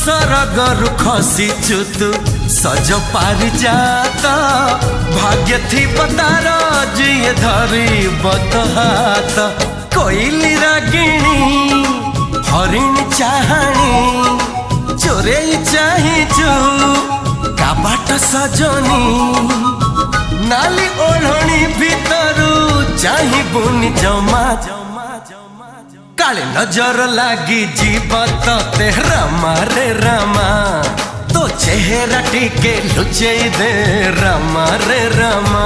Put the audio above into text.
सरगरु खसीचु तू सज पारि जात भाग्य थी तार जिए धरी बत हाथ कोइली रागिणी हरिण चाहाणी चोरे चाहिचु काबाट सजनी नाली ओढ़णी भीतरू चाहिबुनी जमा काले नजर लागी जीव ते रामा रे रामा तो चेहरा टिके लुचे दे रामा रे रामा।